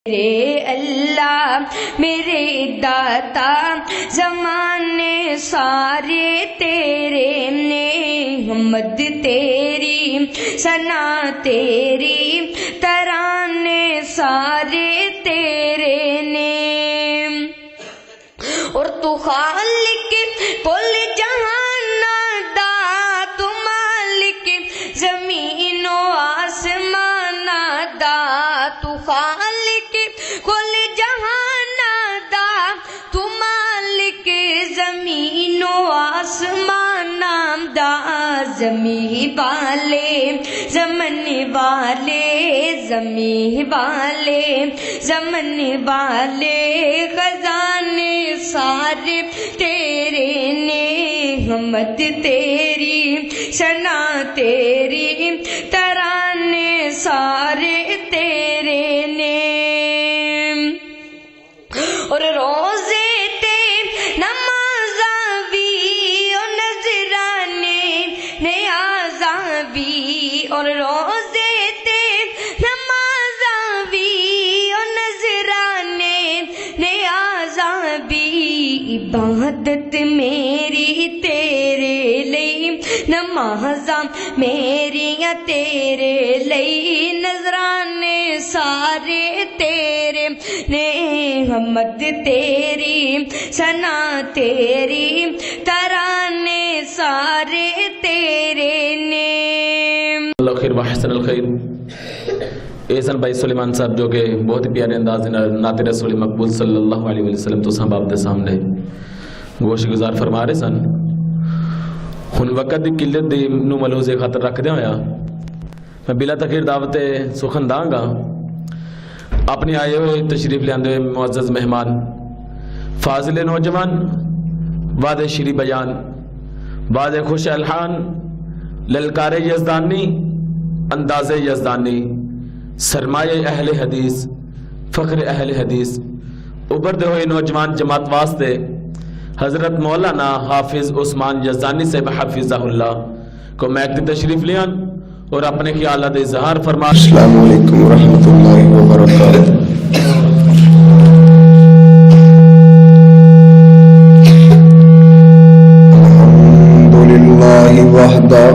میرے اللہ میرے داتا زمانے سارے تیرے نے، حمد تیری ثنا تیری ترانے سارے تیرے نے، اور تو خالق کل جہان دا، تو مالک زمین و آسمان دا، تو خالق کل جہان دا، تو مالک زمین و آسمان دا، زمین والے زمن والے، زمین والے زمن والے، خزانے سارے تیرے نے، حمد تیری ثنا تیری ترانے سارے تیرے نے، اور روزے تے نمازاں بھی اور نذرانے نیازاں بھی، اور روزے تے نمازاں بھی اور نذرانے نیازاں بھی، عبادت میری تیرے لئی، نمازاں میریاں تیرے لئی، نذرانے سارے تیرے نے، حمد تیری ثنا تیری ترانے سارے تیرے نے۔ اللہ خیر وحسن الخیر۔ احسن بھائی سلیمان صاحب جو کہ بہت ہی پیارے انداز نعت رسول مقبول صلی اللہ علیہ وسلم تو صاحب آپ دے سامنے گوش گزار فرما رہے سن، ہن وقت دی قلت دی نو ملحوظ خاطر رکھ دیا ہویا میں بلا تخیر دعوت سخن داں گا اپنی آئے ہوئے تشریف لے آندے ہوئے معزز مہمان، فاضل نوجوان، وعد شری بیان، وعد خوش الحان، للکار یزدانی، انداز یزدانی، سرمایہ اہل حدیث، فخر اہل حدیث، ابھرتے ہوئے نوجوان جماعت واسطے حضرت مولانا حافظ عثمان یزدانی سے حفظہ اللہ کو میک تشریف لیان اور اپنے خیالات اظہار فرما۔ السلام علیکم ورحمۃ اللہ وبرکاتہ۔ الحمد للہ وحدہ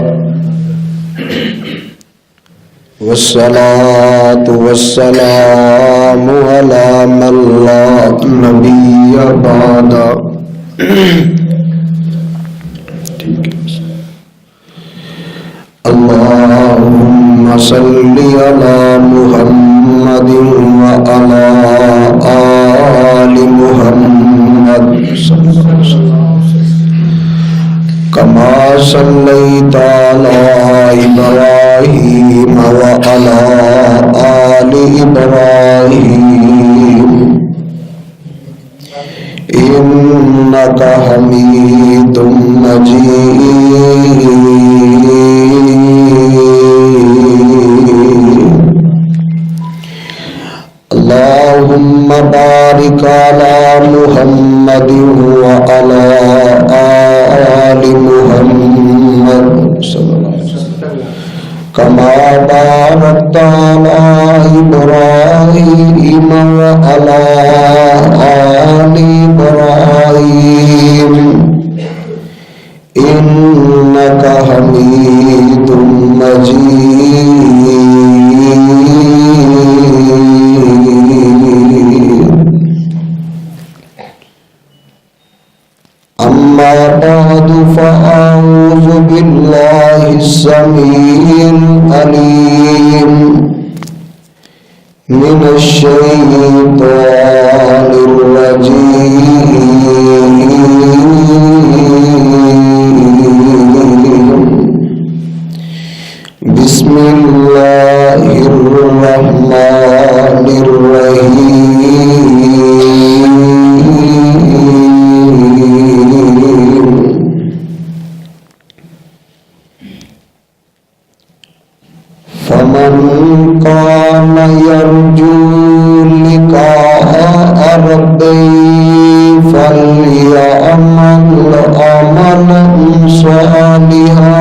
والصلاة والسلام علی من لا نبی بعد۔ اللہم صلی علی محمد وعلی آل محمد کما صلیت علی ابراہیم وعلی آل ابراہیم انک حمید مجید۔ اللہم بارک علی محمد وعلی آل محمد کما بارکت علی ابراہیم وعلی آل ابراہیم انک حمید مجید۔ اما بعد فاعوذ باللہ السمیع العلیم من الشیطان الرجیم، بسم اللہ الرحمن الرحیم۔ فمن كان يرجو لقاء ربه فليعمل عملا صالحا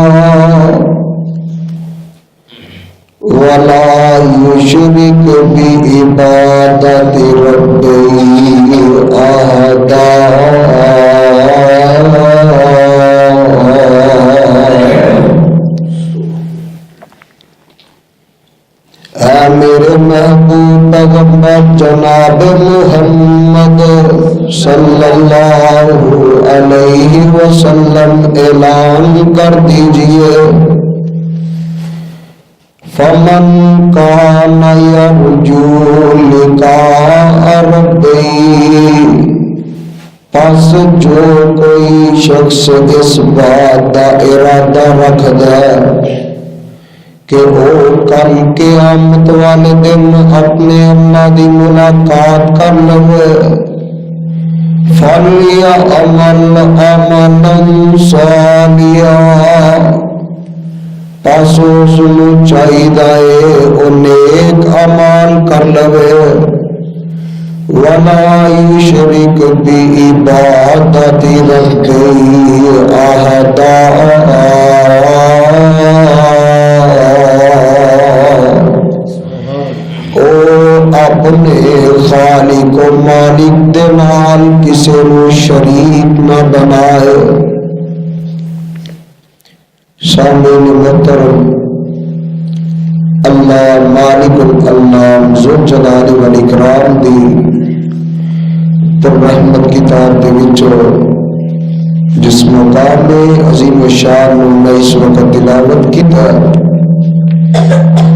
ربي أهدى اے میرے محبوب پیغمبر جناب محمد صلی اللہ علیہ وسلم اعلان کر دیجئے فمن کان یرجو لقاء ربہ، پس جو کوئی شخص اس بات کا ارادہ رکھ دے کہ وہ کل قیامت والے دن اپنے اللہ دی ملاقات کر لوے، فَلْيَعْمَلْ عَمَلًا صَالِحًا، پس اس نوں چاہیدا ہے او نیک اعمال کر لوے، وَلَا يُشْرِكْ بِعِبَادَتِ رَبِّهِ أَحَدًا، اپنے خالق و مالک دے نال کسی نو شریک نہ بنائے۔ سامعین محترم، اللہ مالک الانام ذوالجلال والاکرام دی پر رحمت کتاب دے وچوں جس مقام میں عظیم الشان میں اس وقت تلاوت کیتا،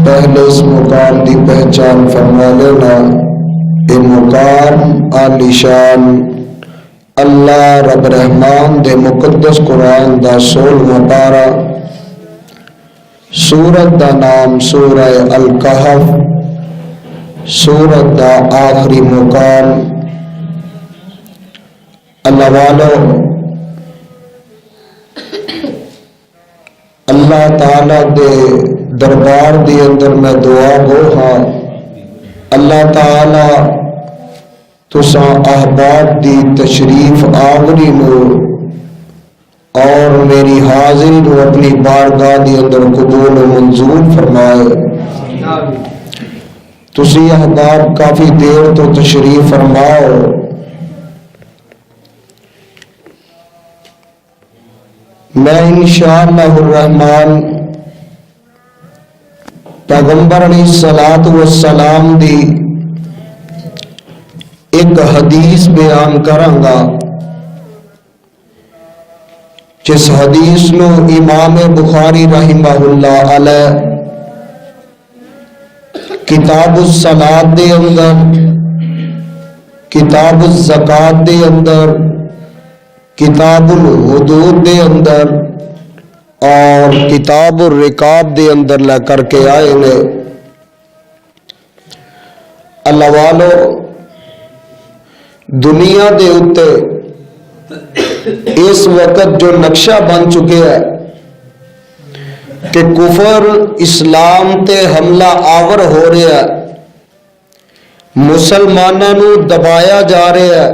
پہلے اس مقام دی پہچان فرما لینا۔ یہ مقام عالی شان اللہ رب رحمان دے مقدس قرآن دا 16واں پارہ، سورت دا نام سورہ الکہف، سورت دا آخری مقام۔ اللہ والو، اللہ تعالی دے دربار دی اندر میں دعا گو ہاں، اللہ تعالی تساں احباب دی تشریف آوری نو اور میری حاضری نو اپنی بارگاہ دی اندر قبول و منظور فرمائے۔ تسی احباب کافی دیر تو تشریف فرماؤ، میں انشاءاللہ الرحمن پیغمبر علیہ الصلوۃ والسلام دی ایک حدیث بیان کراں گا، جس حدیث نو امام بخاری رحمہ اللہ علیہ کتاب الصلاۃ دے اندر، کتاب الزکوٰۃ دے اندر، کتاب الحدود دے اندر اور کتاب الرکاب دے اندر لے کر کے آئے نے۔ اللہ والو، دنیا دے اتے اس وقت جو نقشہ بن چکے ہے کہ کفر اسلام تے حملہ آور ہو رہا ہے، مسلماناں نو دبایا جا رہا ہے،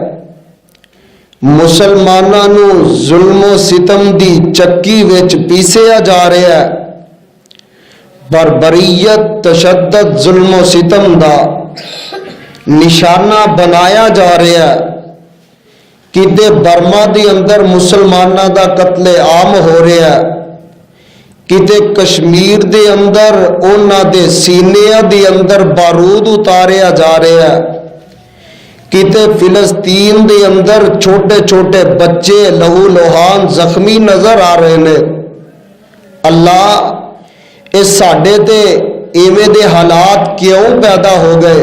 مسلماناں نو ظلم و ستم دی چکی وچ پیسیا جا رہا ہے، بربریت تشدد ظلم و ستم دا نشانہ بنایا جا رہا ہے۔ کدے برما دی اندر مسلماناں دا قتل عام ہو رہا ہے، کدے کشمیر دے اندر اونا دے سینیاں دے اندر بارود اتاریا جا رہا ہے، کتے فلسطین دے اندر چھوٹے چھوٹے بچے لہو لوہان زخمی نظر آ رہے ہیں۔ اللہ، اس ساڈے تے ایویں دے حالات کیوں پیدا ہو گئے؟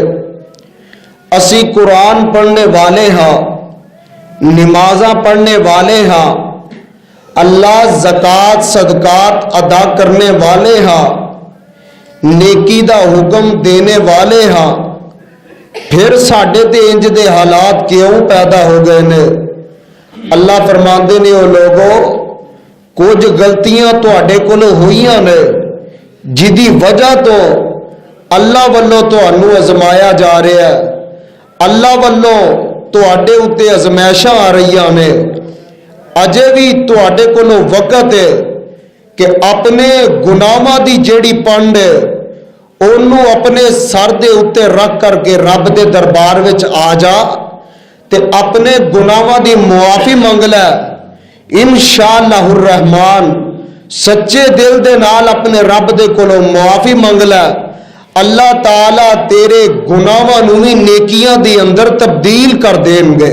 اسی قرآن پڑھنے والے ہاں، نمازاں پڑھنے والے ہاں، اللہ زکوٰۃ صدقات ادا کرنے والے ہاں، نیکی دا حکم دینے والے ہاں، پھر ساڈے تے انج دے حالات کیوں پیدا ہو گئے نے؟ اللہ فرماندے نے، او لوگو کچھ غلطیاں تواڈے کولوں ہوئیاں نے جدی وجہ تو اللہ والوں تانوں ازمایا جا رہا ہے، اللہ والوں تواڈے اتے ازمائشاں آ رہیاں نے۔ اجے بھی تواڈے کولوں وقت ہے کہ اپنے گناہاں دی جیڑی پنڈ ہے ਉਹਨੂੰ ਆਪਣੇ ਸਰ ਦੇ ਉੱਤੇ ਰੱਖ ਕਰਕੇ ਰੱਬ ਦੇ ਦਰਬਾਰ ਵਿੱਚ ਆ ਜਾ ਤੇ ਆਪਣੇ ਗੁਨਾਹਾਂ ਦੀ ਮੁਆਫੀ ਮੰਗ ਲੈ। ਇਨਸ਼ਾਅੱਲਾਹੁਰ ਰਹਿਮਾਨ ਸੱਚੇ ਦਿਲ ਦੇ ਨਾਲ ਆਪਣੇ ਰੱਬ ਦੇ ਕੋਲੋਂ ਮੁਆਫੀ ਮੰਗ ਲੈ, ਅੱਲਾਹ ਤਾਲਾ ਤੇਰੇ ਗੁਨਾਹਾਂ ਨੂੰ ਵੀ ਨੇਕੀਆਂ ਦੇ ਅੰਦਰ ਤਬਦੀਲ ਕਰ ਦੇਣਗੇ।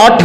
8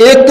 1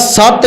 7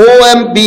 OMP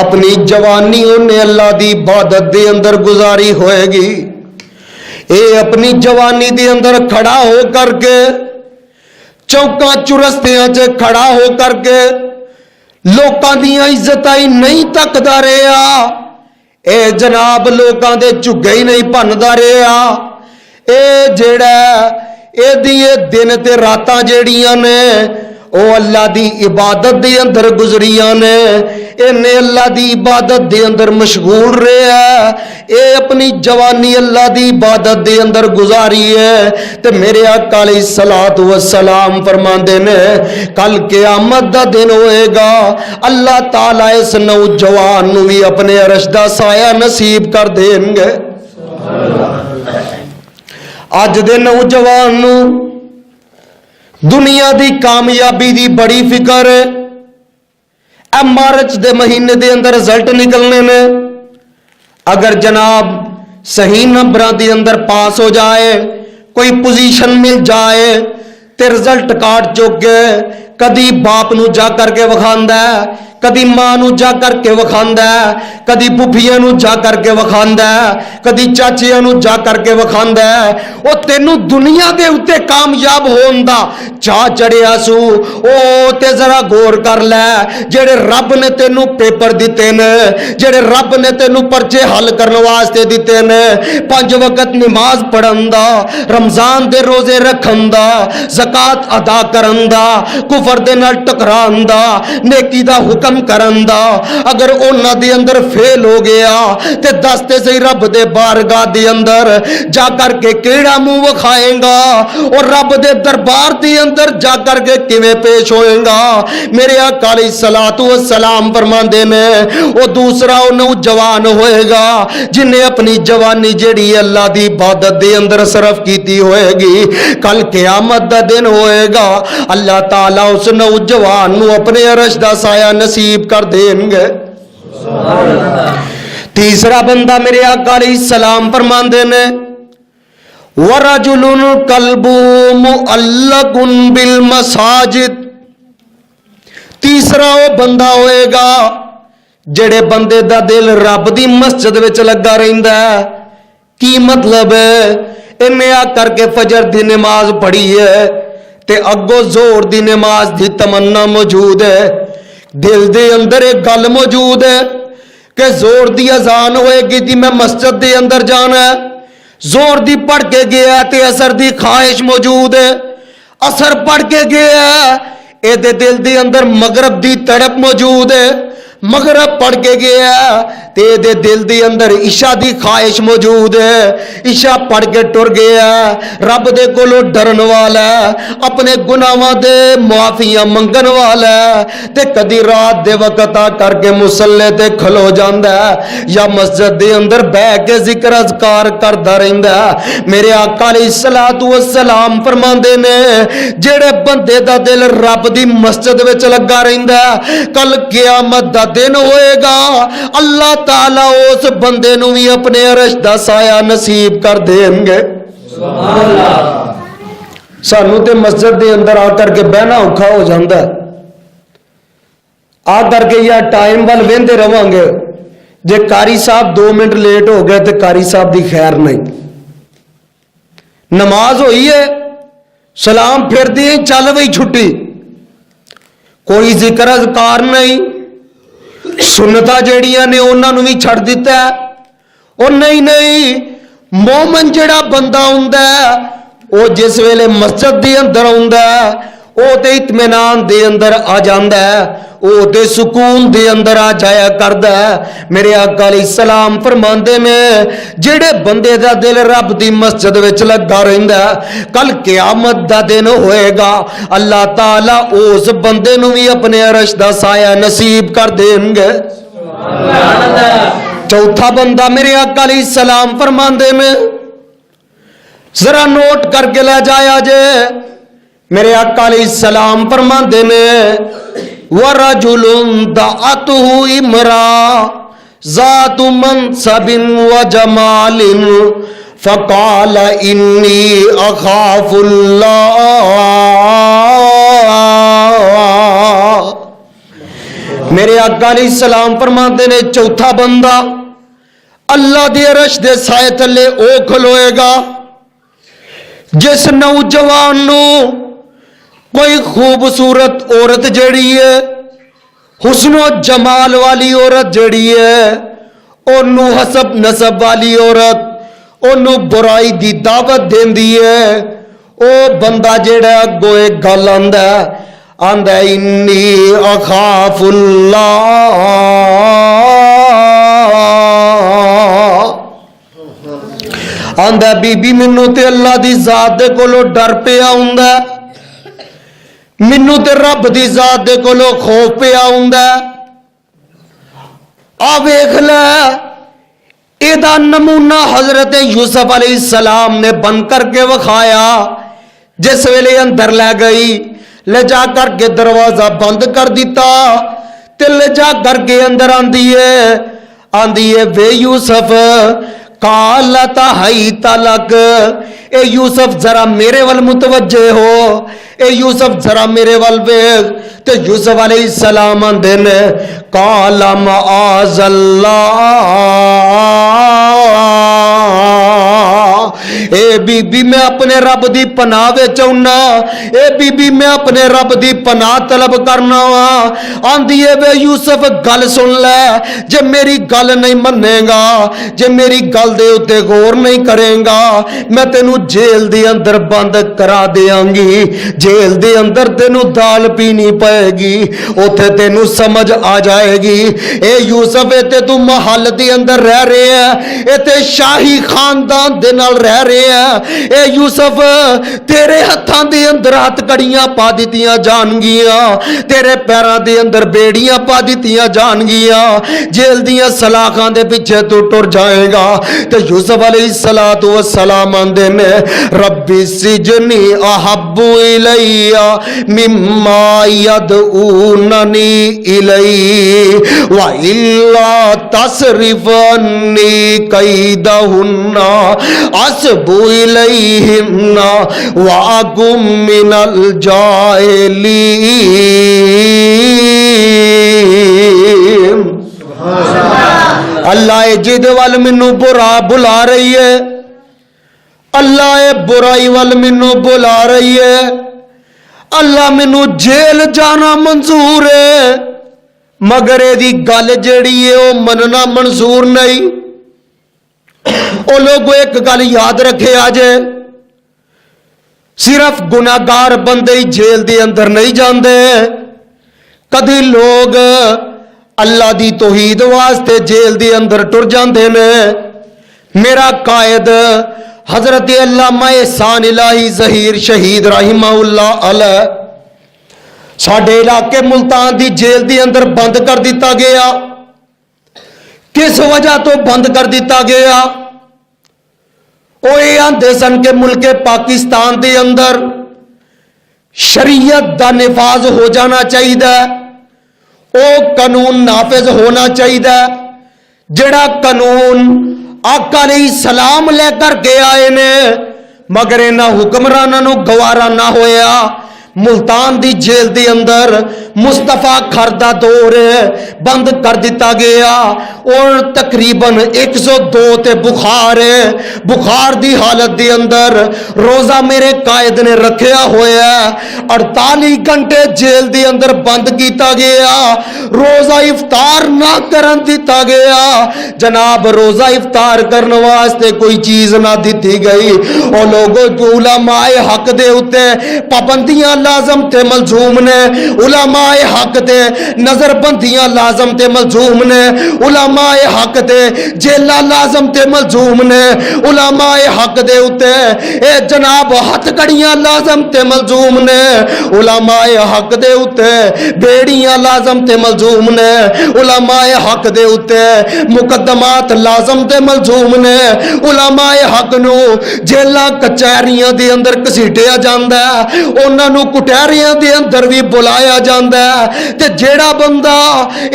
اپنی جوانی انہیں اللہ دی عبادت دے اندر گزاری ہوئے گی. اے اپنی جوانی دے اندر کھڑا ہو کر کے چوکاں چرستیاں چ کھڑا ہو کر کے لوکاں دیاں عزتاں نہیں تکدا رہیا. اے جناب لوکاں دے جھگے ہی نہیں بھندا رہیا. اے جڑا اے دی دن تے راتاں جیڑیاں نے او اللہ دی عبادت دے اندر گزریاں نے. اے اللہ دی عبادت دے اندر مشغول رہیا ہے. اے اپنی جوانی اللہ دی عبادت دے اندر گزاری ہے. تے میرے آقا علیہ الصلوۃ والسلام فرماندے نے کل قیامت دا دن ہوئے گا اللہ تعالی اس نوجوان نو بھی اپنے عرش دا سایہ نصیب کر دیں گے. اج دے نوجوان نو دنیا دی کامیابی دی بڑی فکر ہے. اے مارچ دے مہینے دے اندر رزلٹ نکلنے نے. اگر جناب صحیح نمبراں دے اندر پاس ہو جائے کوئی پوزیشن مل جائے تے رزلٹ کارڈ چک کے کدی باپ نو جا کر کے وکھاندا ہے, کدی ماں نو جا کر کے وکھاندا ہے, کدی پھپھیاں نو جا کر کے وکھاندا ہے, کدی چاچیاں نو جا کر کے وکھاندا ہے. او تینو دنیا دے اوتے کامیاب ہون دا چاہ چڑھیا سو او تے ذرا غور کر لے. جڑے رب نے تینو پیپر دتے نے, جڑے رب نے تینو پرچے حل کرن واسطے دتے نے, 5 وقت نماز پڑھن دا, رمضان دے روزے رکھن دا, زکات ادا کرن دا, کفر دے نال ٹکران دا, نیکی دا حکم کرن دا, اگر انہاں دے اندر فیل ہو گیا تے دستے سے رب دے بارگاہ دے اندر جا کر کے کیڑا منہ وکھائے گا اور رب دے دربار دے اندر جا کر کے کیویں پیش ہوئے گا. میرے آقا علیہ الصلوۃ والسلام فرماندے نے او دوسرا او نوجوان ہوئے گا جن نے اپنی جوانی جڑی اللہ دی عبادت دے اندر صرف کیتی ہوئے گی. کل قیامت دا دن ہوئے گا اللہ تعالی اس نوجوان نو اپنے عرش دا سایہ نصیب کر دیں گے. تیسرا بندہ میرے آقا علیہ السلام فرماندے نے وَرَجُلٌ قَلْبُهُ مُعَلَّقٌ بِالْمَسَاجِدِ. تیسرا وہ بندہ ہوئے گا جڑے بندے دا دل رب دی مسجد وچ لگا رہندا ہے. کی مطلب ہے؟ انہیں آ کر کے فجر دی نماز پڑھی ہے تے اگو زور دی نماز دی تمنا موجود ہے. دل دے اندر ایک گل موجود ہے کہ زور دی اذان ہوئے گی تی میں مسجد دے اندر جانا ہے. زور دی پڑھ کے گیا تے اثر دی خواہش موجود ہے. اثر پڑھ کے گیا اے دے دل دے اندر مغرب دی تڑپ موجود ہے. مغرب پڑھ کے گیا تے دے دل دی اندر عشاء دی خواہش موجود ہے. عشاء پڑھ کے ٹر گیا رب دے کولو ڈرن والا اپنے گناہاں دے معافیاں منگن والا تے کدی رات دے وقت آ کر کے مصلی تے کھلو جاندا ہے یا مسجد دے اندر بیٹھ کے ذکر اذکار کردا رہندا ہے. میرے آقا علیہ الصلوۃ والسلام فرماندے نے جڑے بندے دا دل رب دی مسجد وچ لگا رہندا ہے کل قیامت دا دن ہوئے گا اللہ تعالی اس بندے نو بھی اپنے عرش دا سایہ نصیب کر دیں گے. سبحان اللہ. سانو تے مسجد دے اندر آ کر کے بہنا اوکھا ہو جاندا ہے. آ کر کے یا ٹائم وال ویندے رہواں گے جے قاری صاحب 2 منٹ لیٹ ہو گئے تے قاری صاحب دی خیر نہیں. نماز ہوئی ہے سلام پھر دی چل وئی چھٹی, کوئی ذکر اذکار نہیں. سنتا جڑیاں نے انہاں نو بھی چھڑ دیتا ہے. اور نہیں مومن جڑا بندہ ہوندا ہے او جس ویلے مسجد دے اندر ہوندا ہے او تے اطمینان دے اندر آ جاندا ہے, او تے سکون دے اندر آ جایا کردا ہے. میرے آقا علیہ السلام فرماندے نے جڑے بندے دا دل رب دی مسجد وچ لگا رہندا ہے کل قیامت دا دن ہوئے گا اللہ تعالی اس بندے نو بھی اپنے عرش دا سایہ نصیب کر دیں گے. سبحان اللہ. چوتھا بندہ میرے آقا علیہ السلام فرماندے نے ذرا نوٹ کر کے لے جایا جے. میرے آقا علیہ السلام فرماندے نے وَرَجُلٌ دَعَتْهُ امْرَأَةٌ ذَاتُ مَنْصَبٍ وَجَمَالٍ فَقَالَ إِنِّي أَخَافُ اللَّهَ. میرے آقا علیہ السلام فرماتے نے چوتھا بندہ اللہ دی عرش دے سائے تلے او کھلوئے گا جس نوجوان نو کوئی خوبصورت عورت جڑی ہے حسن و جمال والی عورت جڑی ہے انہوں حسب نسب والی عورت انہوں برائی دی دعوت دین دی ہے او بندہ جڑا گوئے گل آندہ انی اخاف اللہ آندہ بی بی منو تے اللہ دی ذات دے کولو ڈر پہ آؤندہ منو تے رب دی ذات دے کولو خوف پہ آؤندہ آویکھ لے ایدہ نمونہ حضرت یوسف علیہ السلام نے بن کر کے وکھایا جس ویلے اندر لے گئی لے جا کر کے دروازہ بند کر دیتا تے لے جا کر کے اندر آندی ہے وے یوسف قالتا حیت لک اے یوسف ذرا میرے وال متوجہ ہو اے یوسف ذرا میرے وال بیگ تے یوسف علیہ السلام اندن قال معاذ اللہ اے بی بی میں اپنے رب دی پناہ وے چاہنا اے بی بی میں اپنے رب دی پناہ طلب کرنا آندھی ہے وے یوسف گل سن لے جے میری گل نہیں منے گا جے میری گل دے اتے غور نہیں کریں گا میں تینو جیل دے اندر بند کرا دیاں گی جیل دے اندر تینو دال پینی پائے گی اوتھے تینو سمجھ آ جائے گی اے یوسف اتے تو محل دے اندر رہ رہے ہیں اتے شاہی خاندان دے نال رہ رہے ہیں اے یوسف تیرے ہتھاں دے اندر ہاتھ کڑیاں پا دیتیاں جان گیاں تیرے پیراں دے اندر بیڑیاں پا دیتیاں جان گیاں جیل دیاں سلاخاں دے پیچھے تو ٹر جائے گا تے یوسف علیہ السلام آندے نے ربی سجنی احب الی مما یدعوننی الی وَإِلَّا تَصْرِفْ عَنِّي كَيْدَهُنَّ أَصْبُ إِلَيْهِنَّ وَأَكُن مِّنَ الْجَاهِلِينَ اللہ جد وال منو برا بلا رہی ہے اللہ برائی وال منو بلا رہی ہے اللہ منو جیل جانا منظور ہے مگر دی گل جڑی ہے وہ مننا منظور نہیں او لوگوں ایک گل یاد رکھے آجے صرف گناہگار بندے جیل دے اندر نہیں جاندے کدی لوگ اللہ دی توحید واسطے جیل دے اندر ٹر جاندے نے میرا قائد حضرت علامہ احسان الہی ظہیر شہید رحمہ اللہ علیہ ساڈے علاقے ملتان دی جیل دے اندر بند کر دیتا گیا کس وجہ تو بند کر دیتا گیا اوے آندے سن کے ملک پاکستان دے اندر شریعت دا نفاذ ہو جانا چاہیے او قانون نافذ ہونا چاہیے جڑا قانون آقا علیہ السلام لے کر کے آئے نے مگر انہاں حکمراناں نو گوارا نہ ہویا ملتان دی جیل دی اندر مصطفیٰ کھردہ دور بند کر دیتا گیا اور تقریباً 102 تے بخار دی حالت دی اندر روزہ میرے قائد نے رکھیا ہویا 48 گھنٹے جیل دی اندر بند کیتا گیا روزہ افطار نہ کرن دیتا گیا جناب روزہ افطار کرنے واسطے کوئی چیز نہ دیتی گئی اور لوگوں کو علماء حق دے ہوتے پابندیاں لازم تے ملزوم نے علماء حق تے نظر بندیاں لازم تے ملزوم نے علماء حق تے جیلہ لازم تے ملزوم نے علماء حق دے ہوتے اے جناب ہتھ کڑیاں لازم تے ملزوم نے علماء حق دے ہوتے بیڑیاں لازم تے ملزوم نے علماء حق دے ہوتے مقدمات لازم تے ملزوم نے علماء حق نو جیلہ کچہریاں دے اندر کسیٹیا جاندہ ہے انہاں نو کٹہریاں دے اندر بھی بلایا جاندہ ہے تے جیڑا بندہ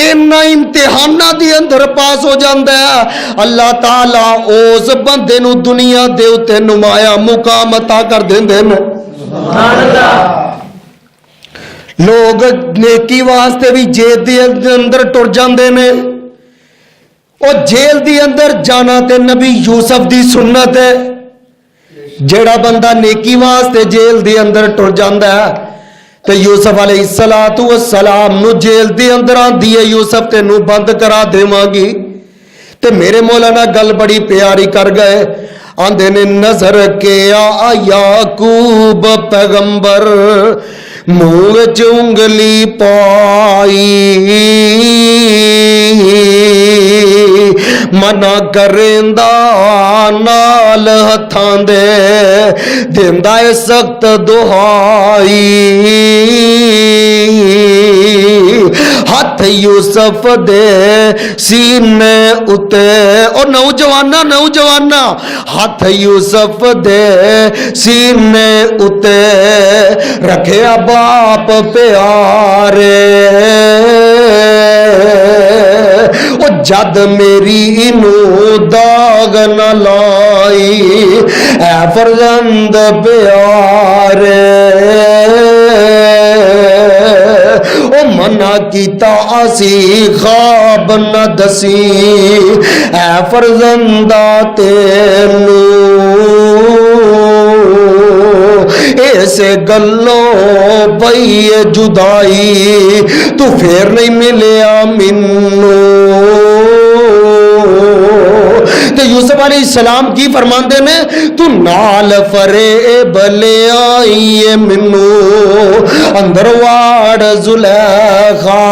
انہا امتحانہ دے اندر پاس ہو جاندہ ہے اللہ تعالیٰ اوز بندے نو دنیا دے اتے نمایاں مقام عطا کر دیں دے میں لوگ نیکی واسطے بھی جیل دے اندر ٹر جاندے نے. اور جیل دی اندر جانا تے نبی یوسف دی سنت ہے. جیڑا بندہ نیکی واسطے جیل دے اندر ٹر جاندا ہے تے یوسف علیہ السلام نو جیل دے اندر آندی ہے یوسف تینوں بند کرا دیواں گی. تے میرے مولانا گل بڑی پیاری کر گئے. آندے نے نظر کیا یعقوب پیغمبر منہ وچ انگلی پائی منع کریندا نال ہتھاں دے دیندا اے سخت دہائی. ہاتھ یوسف دے سینے اتے او نوجوانا ہاتھ یوسف دے سینے اتے رکھیا باپ پیارے. او جد میری نو داغ نہ لائی اے فرزند پیارے. او منع کیتا اسی خواب نہ دسی اے فرزندہ تینوں ایسے گلوں پئی جدائی تو پھر نہیں ملیا منوں. تو یوسف علیہ السلام کی فرماندے نے تو نال فریب لے آئیے منوں اندر واڑ زلیخا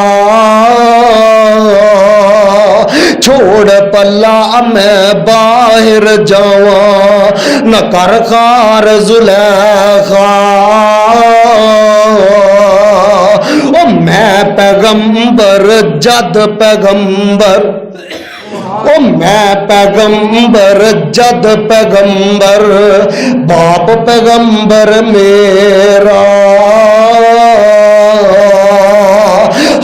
چھوڑ پلا میں باہر جاواں نہ کر خار زلیخا. او میں پیغمبر جد پیغمبر او میں پیغمبر جد پیغمبر باپ پیغمبر میرا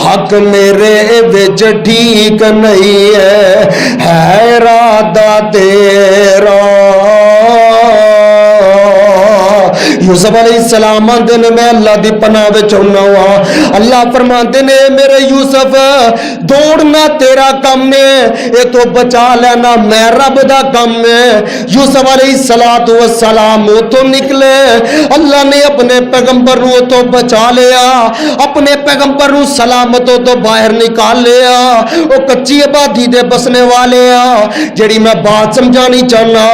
حق میرے وچ ٹھیک نہیں ہے ارادہ تیرا. یوسف علیہ السلام آندے نے میں اللہ دی پناہ وچ ہونا وا. اللہ فرماندے نے میرے یوسف دوڑنا تیرا کم ہے اے تو بچا لینا میں رب دا کم ہے. یوسف علیہ السلام وہ تو نکلے اللہ نے اپنے پیغمبر نو تو بچا لیا اپنے پیغمبر نو سلامت تو باہر نکال لیا. وہ کچی آبادی دے بسنے والے جڑی میں بات سمجھانی چاہنا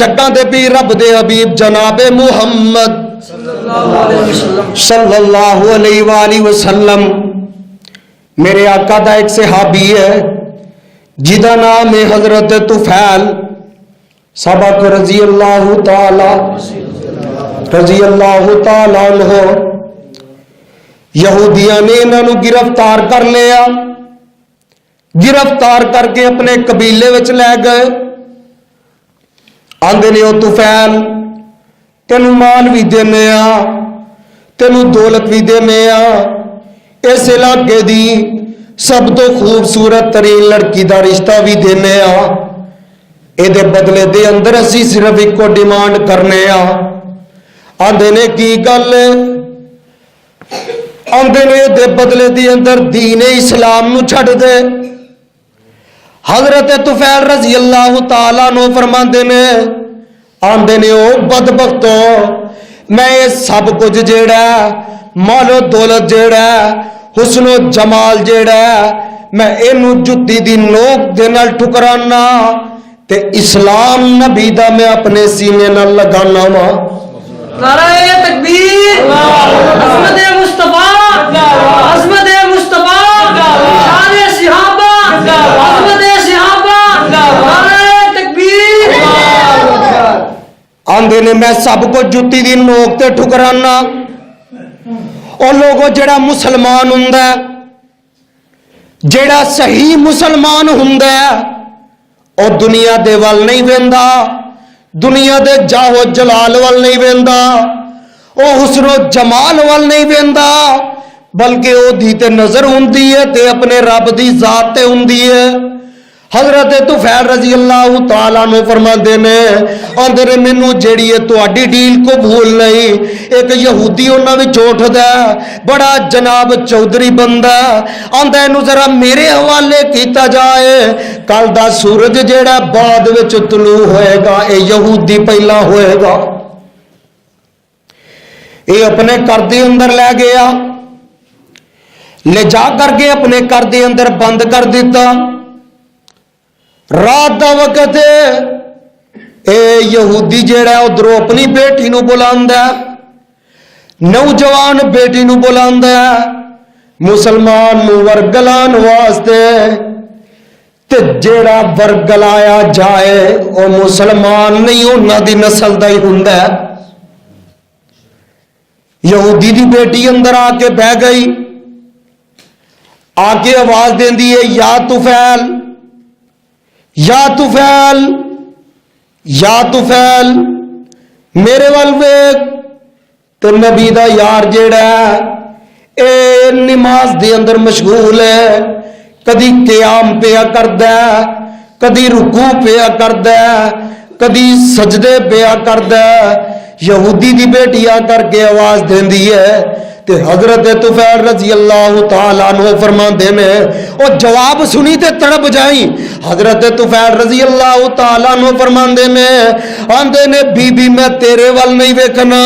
جگہ دے بھی رب دے حبیب جناب محمد صلی اللہ علیہ وآلہ وسلم میرے آقا دا ایک صحابی ہے جدا نام ہے حضرت طفیل سبق رضی اللہ تعالی عنہ. یہودیاں نے انہاں نو گرفتار کر لیا گرفتار کر کے اپنے قبیلے وچ لے گئے. آندے نے او طفیل تینو مال بھی دینے تینو دولت بھی دینے اس علاقے دی سب تو خوبصورت ترین لڑکی دا رشتہ بھی دینے اے دے بدلے دے اندر اسی صرف ایک کو ڈیمانڈ کرنے آندے نے کی گل آندے نے دے بدلے دے اندر دین اسلام نو چھڑ دے. حضرت طفیل رضی اللہ تعالیٰ نو فرماندے نے آندے نے او بدبختو میں سب کچھ جیڑا مال و دولت جیڑا حسن و جمال جیڑا میں اینو جتی دی نوک دے نال ٹکرانا تے اسلام نبی دا میں اپنے سینے نال لگانا وا. نعرہ تکبیر عظمت مصطفیٰ عظمت مصطفیٰ شان صحابہ عظمت صحابہ نعرہ تکبیر. آندے نے میں سب کو جتی دی نوک تے ٹھکرانا. اور لوگوں جڑا مسلمان ہوندا ہے جڑا صحیح مسلمان ہوندا ہے او دنیا دے ول نہیں ویندا دنیا دے جاہو جلال وال نہیں ویندا او حسن و جمال وال نہیں ویندا بلکہ او دی تے نظر ہوندی ہے تے اپنے رب دی ذات تے ہوندی ہے. حضرت طفیل رضی اللہ تعالیٰ عنہ فرماندے نے آندے نے مینوں جیڑی ہے تہاڈی ڈیل قبول نہیں. ایک یہودی انہاں وچ اٹھدا بڑا جناب چودھری بندہ آندا اینو ذرا میرے حوالے کیتا جائے. کل دا سورج جیڑا بعد وچ طلوع ہوئے گا اے یہودی پہلا ہوئے گا. اے اپنے گھر دے اندر لے گیا, لے جا کر کے اپنے گھر دے اندر بند کر دیتا. رات دا وقت اے یہودی جیڑا ادھر اپنی بیٹی نو بلاندا ہے, نوجوان بیٹی نو بلاندا ہے مسلمان نو ورگلان واسطے. تے جیڑا ورگلایا جائے او مسلمان نہیں انہاں دی نسل دا ہی ہوندا ہے. یہودی دی بیٹی اندر آ کے بہ گئی, آ کے آواز دیندی ہے یا طفیل یا طفیل یا طفیل میرے وال ویکھ. تے نبی دا یار جیڑا ہے اے نماز دے اندر مشغول ہے, کدی قیام پیا کردا ہے, کدی رکوع پیا کردا ہے, کدی سجدے پیا کردا ہے. یہودی دی بیٹی آ کر کے آواز دیندی ہے تے حضرت طفیل رضی اللہ تعالیٰ عنہ فرماندے نے او جواب سنی تے تڑپ جائیں. حضرت طفیل رضی اللہ تعالیٰ عنہ فرماندے نے آندے نے بی بی میں تیرے وال نہیں ویکھنا.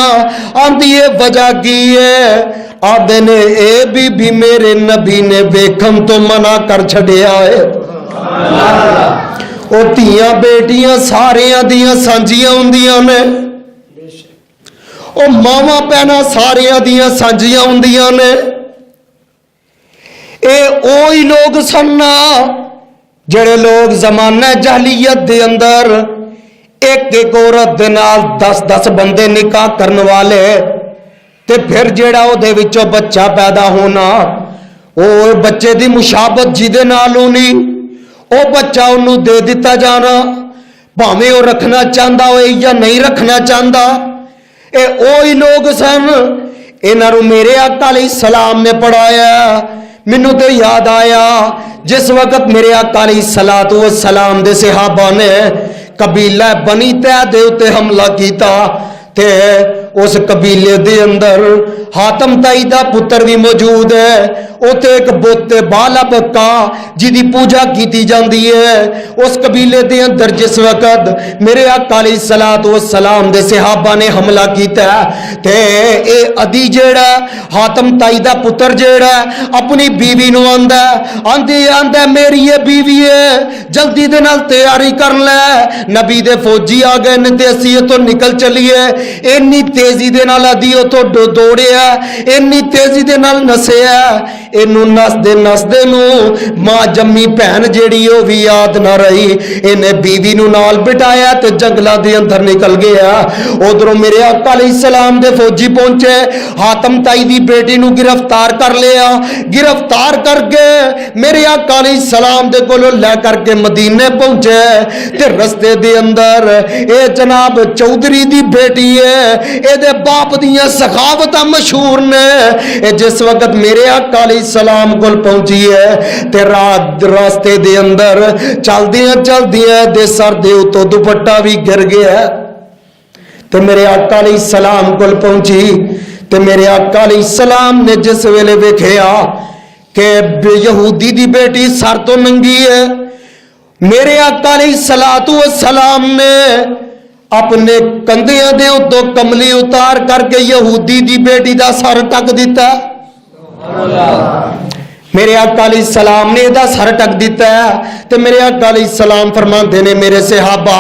آندی ہے وجہ کی ہے؟ آندے نے اے بی بی میرے نبی نے ویکھن تو منع کر چھڈیا ہے. او تیاں بیٹیاں ساریاں دیاں سانجیاں ہوندیاں نے, او ماواں پینا ساریاں دیاں سانجیاں ہوندیاں نے. اے اوہی لوگ سننا جڑے لوگ زمانہ جاہلیت دے اندر ایک ایک عورت دے نال 10 بندے نکاح کرن والے, تے پھر جیڑا او دے وچوں بچہ پیدا ہونا او بچے دی مشابت جی دے نال ہونی, او بچہ انہوں دے دیتا جانا بھاویں او رکھنا چاہندا ہوئے یا نہیں رکھنا چاہندا. اے اوہی لوگ سن. انہاں نوں میرے آقا علیہ السلام نے پڑھایا. مینوں تے یاد آیا جس وقت میرے آقا علیہ السلام دے صحابہ نے قبیلہ بنی تے دے اتے حملہ کیتا تے اس قبیلے دے اندر حاتم تائی دا پتر بھی موجود ہے. اوتے ایک بت بالا بکا جی دی پوجا کیتی جاندی ہے. اس قبیلے دے اندر جس وقت میرے آقا علیہ السلام دے صحابہ نے حملہ کیتا تے اے ادی جیڑا حاتم تائی دا پتر جیڑا اپنی بیوی نو آندا میری یہ بیوی ہے جلدی دے نال تیاری کر لے, نبی دے فوجی آ گئے نے تے اسی تو نکل چلیے. اینی تیزی دے نال ادیو تو دوڑیا, اینی تیزی دے نال نسیا. اینو نسدے نو ماں جمی بہن جیڑی او بھی یاد نہ رہی. اینے بیوی نو نال بٹایا تے جنگلاں دے اندر نکل گیا. ادھروں میرے آقا علیہ السلام دے فوجی پہنچے, حاتم تائی دی بیٹی نو گرفتار کر لیا. گرفتار کر کے میرے آقا علیہ السلام دے کولوں لے کر کے مدینے پہنچے تے رستے دے اندر اے جناب چودھری دی بیٹی ہے, اے دے باپ دیاں سخاوتاں مشہور نے. اے جس وقت میرے آقا علیہ السلام کول پہنچی ہے تے راستے دے اندر چلدیاں دے سر دے اتوں دوپٹہ بھی گر گیا تے میرے آقا علیہ السلام کول پہنچی تے میرے آقا علیہ السلام نے جس ویلے ویکھیا کہ یہودی دی بیٹی سر تو ننگی ہے, میرے آقا علیہ السلام نے اپنے کندھیاں دے اتوں کملی اتار کر کے یہودی دی بیٹی دا سر ٹک دیتا. میرے آقا علیہ السلام نے دا سر ٹک دیتا ہے تے میرے آقا علیہ السلام فرماندے نے میرے صحابہ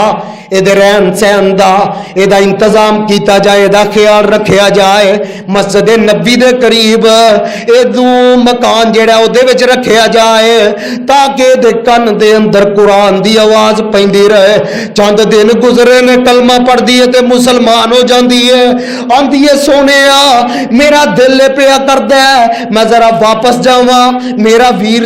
اے دے رہن سہن دا اے دا انتظام کیتا جائے, اے دا خیال رکھیا جائے. مسجد نبی دے قریب اے دو مکان جیڑا او دے وچ رکھیا جائے تاکہ دے کن دے اندر قرآن دی آواز پیندی رہے. چند دن گزرے نے کلمہ پڑھ دیے تے مسلمان ہو جاندی ہے. آندی ہے سونیا میرا دل پیا کردا ہے میں ذرا واپس جاواں, میرا ویر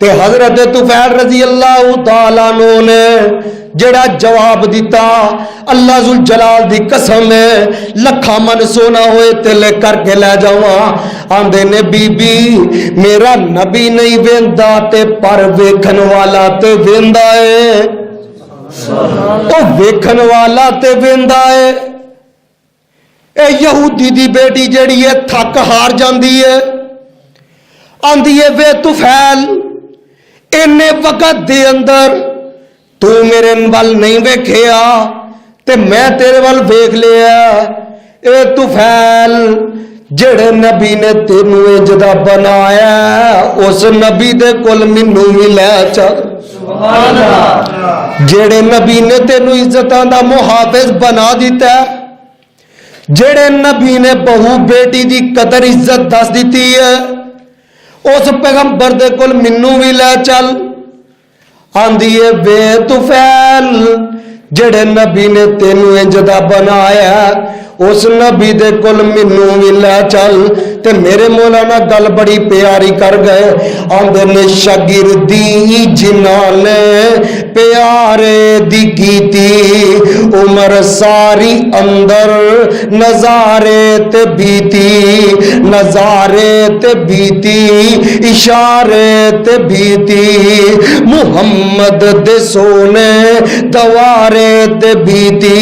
تے حضرت طفیل رضی اللہ تعالیٰ عنہ نے جڑا جواب دیتا، اللہ ذو الجلال دی قسم ہے لکھا من سونا ہوئے تے لے کر کے لے جاواں، آندے نے بی بی میرا نبی نہیں ویندا تے پر ویکھن والا تے ویندا ہے، او ویکھن والا تے ویندا ہے۔ اے یہودی دی بیٹی جڑی ہے تھک ہار جاندی ہے، آندی ہے وے طفیل اینے وقت دے اندر تو میرے ول نہیں ویکھیا تے میں تیرے ول ویکھ لیا، اے طفیل جڑے نبی نے تینوں انج دا بنایا اس نبی دے کول مینوں بھی لے چل، سبحان اللہ، جڑے نبی نے تینوں عزتاں دا محافظ بنا دیتا ہے، جڑے نبی نے بہو بیٹی دی قدر عزت دس دیتی ہے، اس پیغمبر دے کول مینوں بھی لے چل۔ آندی ہے بے طفیل جڑے نبی نے تینوں انج دا بنایا اس نبی دے کول مینوں بھی لے چل۔ تے میرے مولانا گل بڑی پیاری کر گئے، آندے نے شاگردی جنہاں نے پیارے دی کیتی عمر ساری اندر نظارے تے بیتی، نظارے تے بیتی اشارے تے بیتی، محمد دے سونے دوارے تے بیتی،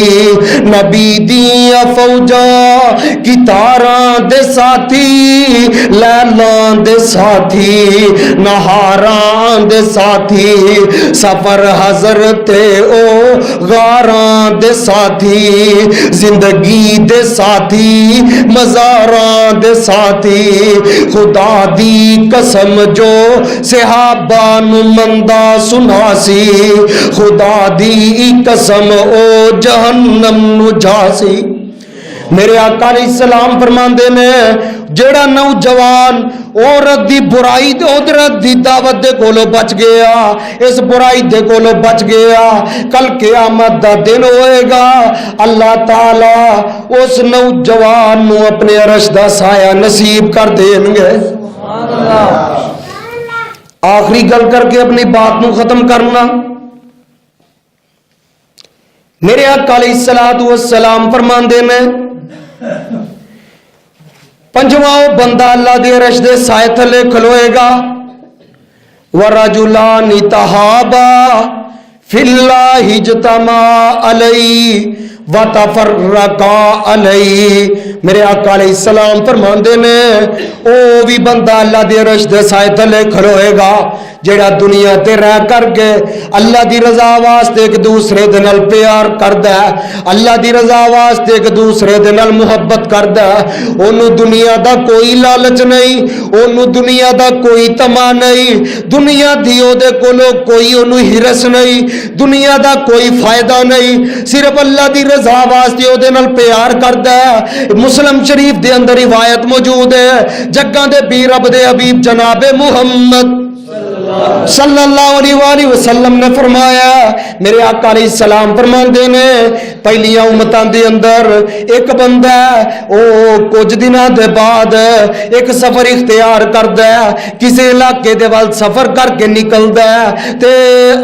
نبی دیاں فوجاں کتاراں دے ساتھی، لیلاں دے ساتھی، نہاراں دے ساتھی، سفر حضرت او غاراں دے ساتھی، زندگی دے ساتھی، مزاراں دے ساتھی، خدا دی قسم جو صحابہ نو مندہ سناسی، خدا دی قسم او جہنم نو جاسی۔ میرے آقا علیہ السلام فرماندے نے جڑا نوجوان عورت دی برائی عورت دی دعوت دے کولو بچ گیا، اس برائی دے کولو بچ گیا، کل قیامت دا دن ہوئے گا، اللہ تعالی اس نوجوان نو اپنے عرش دا سایہ نصیب کر دیں گے۔ آخری گل کر کے اپنی بات نو ختم کرنا، میرے آقا علیہ السلام فرماندے نے پنجواں بندہ اللہ دے عرش دے سائے تھلے کھلوئے گا، وَرَجُلَانِ تَحَابَا فِي اللَّهِ اجْتَمَعَا عَلَيْهِ وَتَفَرَّقَا عَلَيْهِ۔ میرے آقا علیہ السلام فرماندے نے او بھی بندہ اللہ دے عرش دے سائے تھلے کھلوئے گا جڑا دنیا تے رہ کر کے اللہ دی رضا واسطے ایک دوسرے دے نال پیار کردا ہے، اللہ دی رضا واسطے ایک دوسرے دے نال محبت کردا ہے، اونوں دنیا دا کوئی لالچ نہیں، اونوں دنیا دا کوئی طمع نہیں، دنیا دی او دے کولو کوئی اونوں ہرس نہیں، دنیا دا کوئی فائدہ نہیں، صرف اللہ دی رضا واسطے او دے نال پیار کردا ہے۔ مسلم شریف دے اندر روایت موجود ہے، جگاں دے پیر رب دے حبیب جناب محمد صلی اللہ علیہ وآلہ وسلم نے فرمایا، میرے آقا علیہ السلام فرماندے نے پہلیاں امتاں دے اندر ایک بندہ او کچھ دنوں دے بعد ایک سفر اختیار کردا ہے، کسی علاقے دے وال سفر کر کے نکلدا ہے تے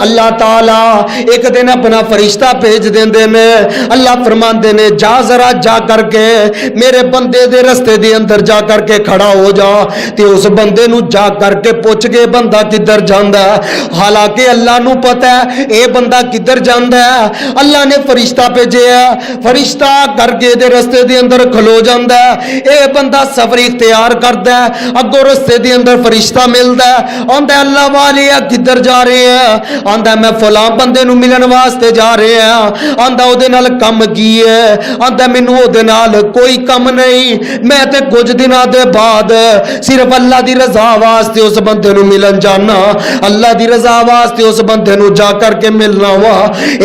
اللہ تعالی ایک دن اپنا فرشتہ بھیج دیندے نے، اللہ فرماندے نے جا ذرا جا کر کے میرے بندے دے رستے دے اندر جا کر کے کھڑا ہو جا، تے اس بندے نو جا کر کے پوچھ کے بندہ کدھر جاندا ہے، حالانکہ اللہ نو پتہ ہے اے بندہ کدھر جاندا ہے، اللہ نے فرشتہ بھیجیا، فرشتہ کر کے دے رستے دے اندر کھلو جاندا ہے، اے بندہ سفر اختیار کردا ہے، اگوں رستے دے اندر فرشتہ ملدا ہے، آندا اللہ والے کدھر جا رہے ہیں، آندا میں فلاں بندے نو ملن واسطے جا رہے ہیں، آندا او دے نال کم کی ہے، آندا مینوں او دے نال کوئی کم نہیں، میں تے کچھ دنوں دے بعد صرف اللہ دی رضا واسطے اس بندے نو ملن جانا، اللہ دی رضا واسطے اس بندے نو جا کر کے ملنا وا۔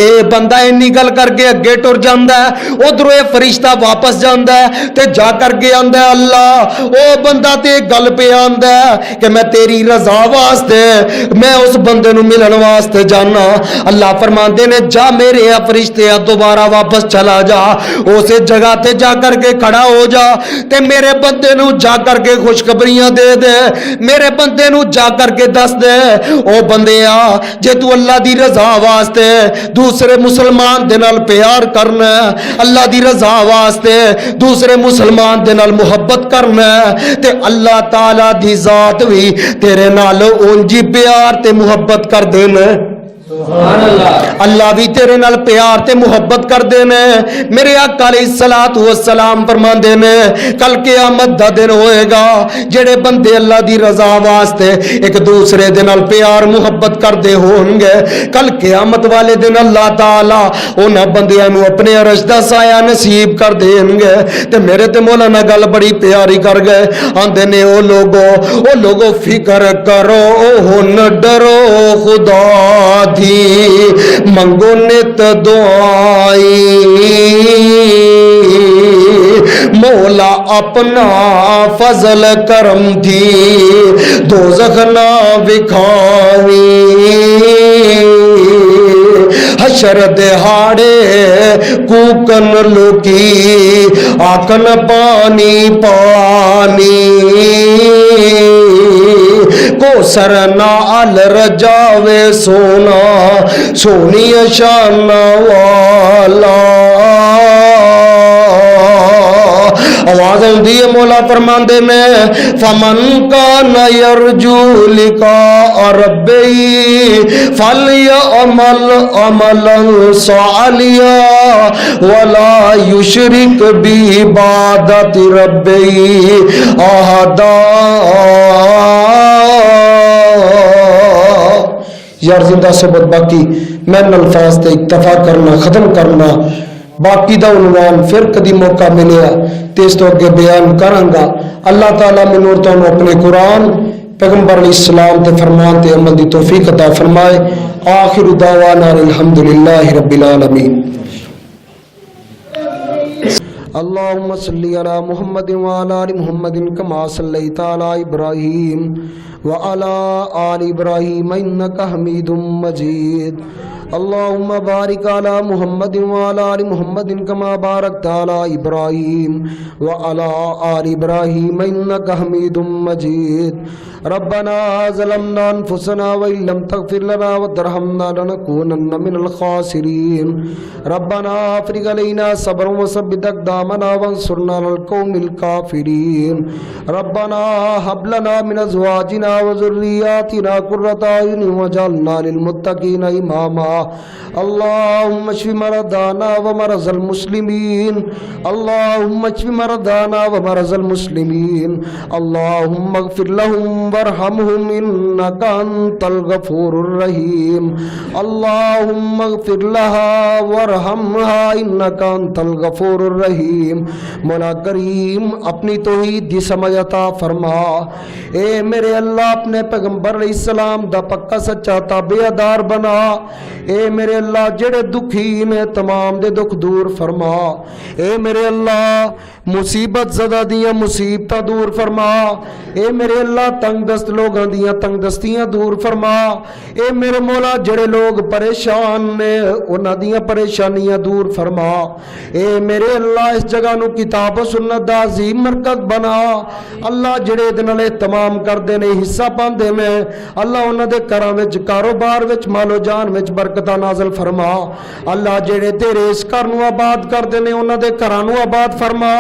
اے بندہ اینی گل کر کے اگے ٹر جاندا ہے، ادھروں اے فرشتہ واپس جاندا ہے تے جا کر کے آندا ہے اللہ او بندہ تے گل پہ آندا ہے کہ میں تیری رضا واسطے میں اس بندے نو ملن واسطے جانا، اللہ فرماندے نے جا میرے فرشتے دوبارہ واپس چلا جا، اسے جگہ تے جا کر کے کھڑا ہو جا تے میرے بندے نو جا کر کے خوشخبریاں دے دے، میرے بندے نو جا کر کے دس دے واسطے او بندیا جے تو اللہ دی رضا واسطے دوسرے مسلمان دے نال پیار کرنا ہے، اللہ دی رضا واسطے دوسرے مسلمان دے نال محبت کرنا ہے تے اللہ تعالی دی ذات بھی تیرے نال اونجی پیار تے محبت کر دینا، اللہ بھی تیرے نال پیار تے محبت کر دینے۔ میرے آقا علیہ الصلوۃ والسلام فرماندے نے کل قیامت دا دن ہوئے گا جڑے بندے اللہ دی رضا واسطے ایک دوسرے دے نال پیار محبت کر دے ہون گے، کل قیامت والے دن اللہ تعالی انہاں بندیاں نو اپنے عرش دا سایہ نصیب کر دین گے۔ تے میرے تے مولانا گل بڑی پیاری کر گئے، آندے نے او لوگو فکر کرو ہن ڈرو خدا دی منگو نت دعائی، مولا اپنا فضل کرم دی دوزخ نہ وکھاوی، حشر دہاڑے کوکن لوکی آکن پانی پانی، کو سر نال رجاوے سونا سونی شان والا۔ آواز آندی ہے مولا فرماندے نے فمن کان یرجو لقاء ربی فلیعمل عملا صالحا ولا یشرک بعبادت ربی احدا۔ یار زندہ صحبت باقی میں الفاظ تے اکتفا کرنا ختم کرنا، باقی دا عنوان پھر کدی موقع ملیا تے اس تو اگے بیان کرانگا۔ اللہ تعالیٰ منور تو اپنے قرآن پیغمبر علیہ السلام تے فرمان تے عمل دی توفیق عطا فرمائے۔ آخر دعوانا الحمدللہ رب العالمین۔ اللهم صل على محمد وعلى آل محمد كما صليت على إبراهيم وعلى آل إبراهيم إنك حميد مجيد۔ اللهم بارك على محمد وعلى آل محمد كما باركت على إبراهيم وعلى آل إبراهيم إنك حميد مجيد۔ ربنا ظلمنا أنفسنا وإن لم تغفر لنا وترحمنا لنكونن من الخاسرين۔ ربنا افرغ علينا صبرا وثبت أقدامنا وانصرنا على القوم الكافرين۔ ربنا هب لنا من أزواجنا وذرياتنا قرة أعين واجعلنا للمتقين إماما۔ اللهم اشف مرضانا ومرضى المسلمين، اللهم اشف مرضانا ومرضى المسلمين، اللهم اغفر لهم وارحمهم إنك أنت الغفور الرحيم، اللهم اغفر لها وارحمها إنك أنت الغفور الرحيم۔ مولا کریم اپنی توحید دی سمجھ عطا فرما، اے میرے اللہ اپنے پیغمبر علیہ السلام دا پکا سچا تابع دار بنا، اے میرے اللہ جڑے دکھی نے تمام دے دکھ دور فرما، اے میرے اللہ مصیبت زدہ دیاں مصیبتاں دور فرما، اے میرے اللہ تنگ دست لوگاں دیاں تنگ دستیاں دور فرما، اے میرے مولا جڑے لوگ پریشان نے انہاں دیاں پریشانیاں دور فرما، اے میرے اللہ اس جگہ نو کتاب و سنت دا عظیم مرکز بنا، اللہ جڑے دے نال اہتمام کردے نے حصہ پاندے نے اللہ انہاں دے گھراں وچ کاروبار وچ مال و جان وچ برکتاں نازل فرما، اللہ جڑے تیرے اس گھر نو آباد کردے نے انہاں دے گھراں نو آباد فرما،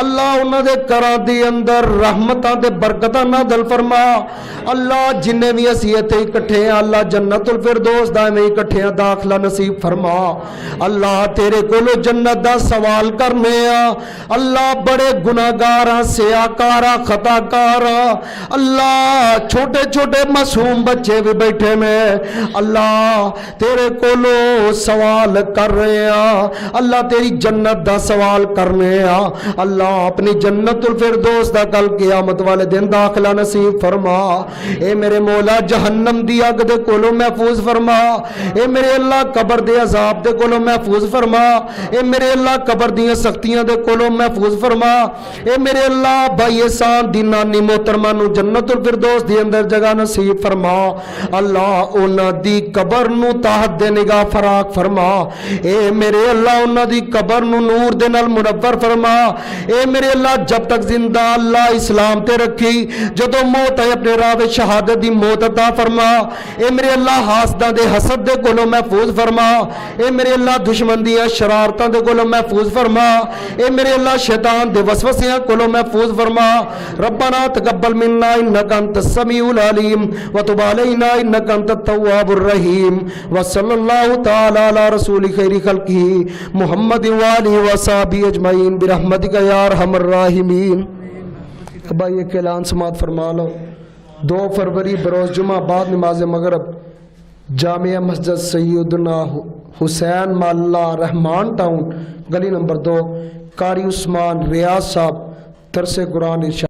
اللہ انہاں دے گھراں دے اندر رحمتاں تے برکتاں نازل فرما، اللہ جننے بھی اسی ایتھے اکٹھے ہیں اللہ جنت الفردوس دا میں اکٹھے ہیں داخلہ نصیب فرما، اللہ تیرے کولو جنت دا سوال کرنے آ، اللہ بڑے گناہگاراں سیاکاراں خطاکاراں، اللہ چھوٹے چھوٹے معصوم بچے بھی بیٹھے میں اللہ تیرے کولو سوال کر رہے ہیں، اللہ تیری جنت دا سوال کرنے آ، اللہ اپنی جنت الفردوس دا کل قیامت والے دن داخلہ نصیب فرما، اے میرے مولا جہنم دی اگ دے کولو محفوظ فرما، اے میرے اللہ قبر دے عذاب دے کولو محفوظ فرما، اے میرے اللہ قبر دی سختیاں دے کولو محفوظ فرما، اے میرے اللہ بھائی احسان دی نانی محترمہ نو جنت الفردوس دی اندر جگہ نصیب فرما، اللہ انہاں دی قبر نو حد نگاہ فراق فرما، اے میرے اللہ انہاں دی قبر نو نور دے نال منور فرما، اے میرے اللہ جب تک زندہ اللہ اسلام تے رکھی، جدوں موت ہے اپنے راہ شہادت دی موت عطا فرما، اے میرے اللہ حاسداں دے حسد دے کولوں محفوظ فرما، اے میرے اللہ دشمن دیاں شرارتاں دے کولوں محفوظ فرما، اے میرے اللہ شیطان دے وسوسیاں کولوں محفوظ فرما۔ ربنا تقبل منا انک انت السمیع العلیم وتب علینا انک انت التواب الرحیم، وصلی اللہ تعالی علی رسول خیر خلقہ محمد وآلہ وصحبہ اجمعین برحمتک یا ارحم الراحمین۔ بھائی ایک اعلان سماعت فرما لو، 2 فروری بروز جمعہ بعد نماز مغرب جامعہ مسجد سیدنا حسین مالا رحمان ٹاؤن گلی نمبر 2 قاری عثمان ریاض صاحب درس قرآن ارشاد